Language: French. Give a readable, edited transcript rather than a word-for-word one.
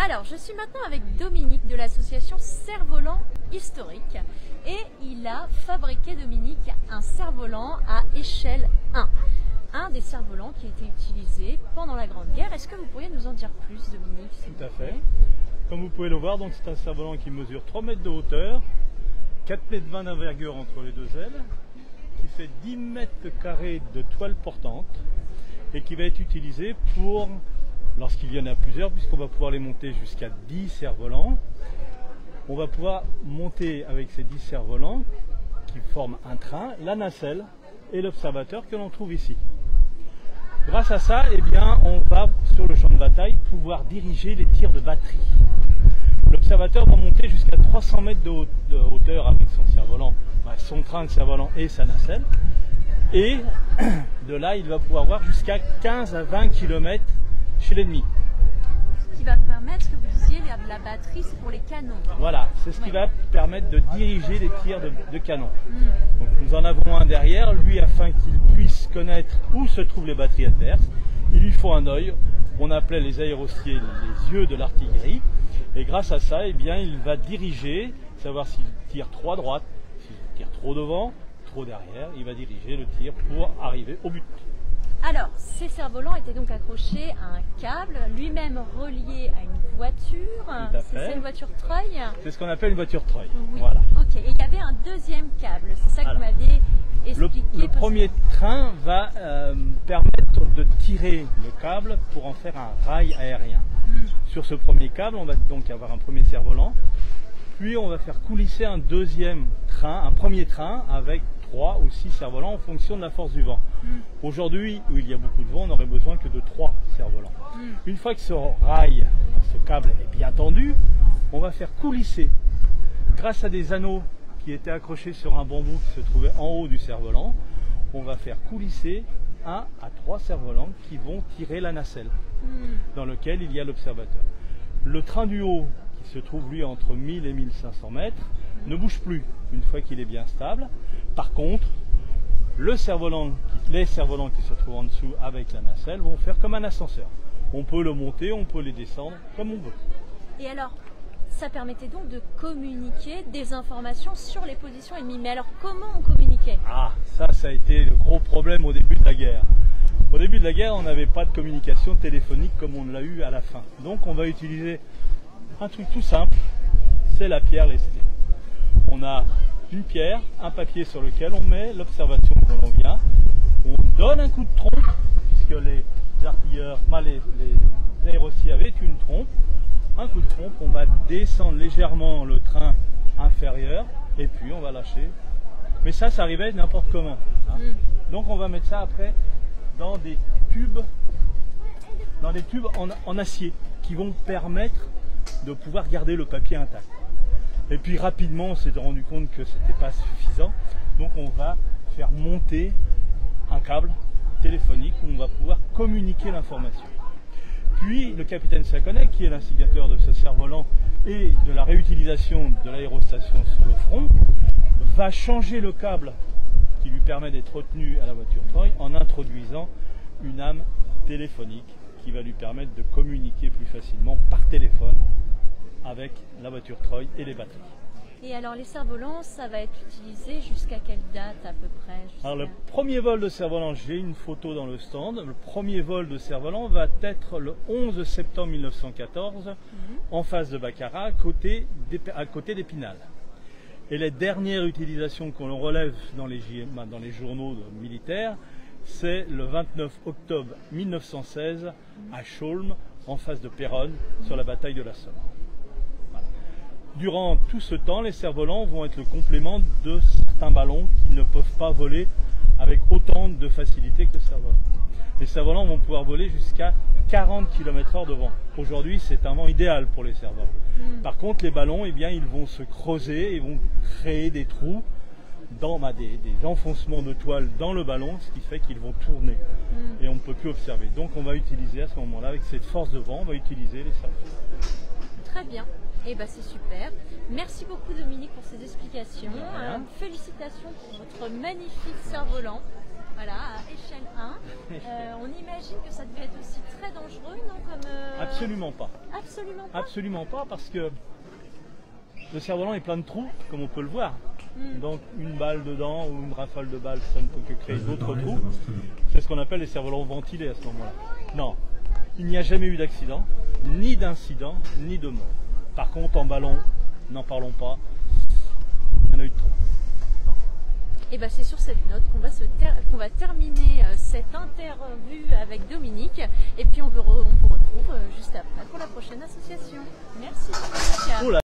Alors, je suis maintenant avec Dominique de l'association Cerf-Volant Historique et il a fabriqué, Dominique, un cerf-volant à échelle 1. Un des cerfs-volants qui a été utilisé pendant la Grande Guerre. Est-ce que vous pourriez nous en dire plus, Dominique? Tout à fait. Comme vous pouvez le voir, donc c'est un cerf-volant qui mesure 3 mètres de hauteur, 4 mètres 20 d'envergure entre les deux ailes, qui fait 10 mètres carrés de toile portante et qui va être utilisé pour, lorsqu'il y en a plusieurs, puisqu'on va pouvoir les monter jusqu'à 10 cerfs-volants, on va pouvoir monter avec ces 10 cerfs-volants qui forment un train, la nacelle et l'observateur que l'on trouve ici. Grâce à ça, eh bien, on va sur le champ de bataille pouvoir diriger les tirs de batterie. L'observateur va monter jusqu'à 300 mètres de hauteur avec son cerf-volant, son train de cerf-volant et sa nacelle. Et de là, il va pouvoir voir jusqu'à 15 à 20 km chez l'ennemi. Ce qui va permettre, ce que vous disiez, la batterie, c'est pour les canons. Voilà, c'est ce qui va permettre de diriger les tirs de canon. Donc nous en avons un derrière, lui, afin qu'il puisse connaître où se trouvent les batteries adverses. Il lui faut un œil, on appelait les aérostiers les yeux de l'artillerie. Et grâce à ça, eh bien, il va diriger, savoir s'il tire trop à droite, s'il tire trop devant, trop derrière, il va diriger le tir pour arriver au but. Alors, ces cerfs-volants étaient donc accrochés à un câble, lui-même relié à une voiture. Tout à fait. C'est une voiture treuil? C'est ce qu'on appelle une voiture treuil. Oui. Voilà. Ok, et il y avait un deuxième câble, c'est ça que vous m'aviez expliqué. Le premier train va permettre de tirer le câble pour en faire un rail aérien. Sur ce premier câble, on va donc avoir un premier cerf-volant, puis on va faire coulisser un deuxième train, un premier train avec 3 ou 6 cerfs-volants en fonction de la force du vent. Aujourd'hui, où il y a beaucoup de vent, on n'aurait besoin que de 3 cerfs-volants. Une fois que ce rail, ce câble est bien tendu, on va faire coulisser, grâce à des anneaux qui étaient accrochés sur un bambou qui se trouvait en haut du cerf-volant, on va faire coulisser 1 à 3 cerfs-volants qui vont tirer la nacelle, dans lequel il y a l'observateur. Le train du haut, qui se trouve lui entre 1000 et 1500 mètres, ne bouge plus une fois qu'il est bien stable. Par contre, les cerfs-volants qui se trouvent en dessous avec la nacelle vont faire comme un ascenseur. On peut le monter, on peut les descendre comme on veut. Et alors, ça permettait donc de communiquer des informations sur les positions ennemies. Mais alors, comment on communiquait? Ah, ça a été le gros problème au début de la guerre. Au début de la guerre, on n'avait pas de communication téléphonique comme on l'a eu à la fin. Donc on va utiliser un truc tout simple, c'est la pierre lestée. On a une pierre, un papier sur lequel on met l'observation que l'on vient. On donne un coup de trompe, puisque les artilleurs, les aérostiers avaient une trompe. Un coup de trompe, on va descendre légèrement le train inférieur et puis on va lâcher. Mais ça arrivait n'importe comment. Donc on va mettre ça après dans des tubes en acier qui vont permettre de pouvoir garder le papier intact. Et puis rapidement on s'est rendu compte que ce n'était pas suffisant, donc on va faire monter un câble téléphonique où on va pouvoir communiquer l'information. Puis le capitaine Saconnet, qui est l'instigateur de ce cerf-volant et de la réutilisation de l'aérostation sur le front, va changer le câble qui lui permet d'être retenu à la voiture treuil en introduisant une âme téléphonique qui va lui permettre de communiquer plus facilement par téléphone avec la voiture treuil et les batteries. Et alors les cerfs-volants, ça va être utilisé jusqu'à quelle date à peu près? Alors le premier vol de cerf-volant, j'ai une photo dans le stand, le premier vol de cerf-volant va être le 11 septembre 1914 en face de Baccarat à côté d'Épinal. Et les dernières utilisations qu'on relève dans les journaux militaires, c'est le 29 octobre 1916 à Chaulmes en face de Péronne sur la bataille de la Somme. Durant tout ce temps, les cerfs-volants vont être le complément de certains ballons qui ne peuvent pas voler avec autant de facilité que le cerf-volant. Les cerfs-volants vont pouvoir voler jusqu'à 40 km/h de vent. Aujourd'hui, c'est un vent idéal pour les cerfs-volants. Par contre, les ballons, eh bien, ils vont se creuser et vont créer des trous, des enfoncements de toile dans le ballon, ce qui fait qu'ils vont tourner et on ne peut plus observer. Donc on va utiliser à ce moment-là, avec cette force de vent, on va utiliser les cerfs-volants. Très bien. Eh ben c'est super. Merci beaucoup Dominique pour ces explications. Félicitations pour votre magnifique cerf-volant. Voilà, à échelle 1. On imagine que ça devait être aussi très dangereux, non? Absolument pas. Absolument pas. Absolument pas, parce que le cerf-volant est plein de trous, comme on peut le voir. Donc une balle dedans ou une rafale de balles, ça ne peut que créer d'autres trous. C'est ce qu'on appelle les cerfs-volants ventilés à ce moment-là. Non, il n'y a jamais eu d'accident, ni d'incident, ni de mort. Par contre, en ballon, n'en parlons pas, il y en a eu de trop. Et bien c'est sur cette note qu'on va terminer cette interview avec Dominique. Et puis on vous retrouve juste après pour la prochaine association. Merci Dominique.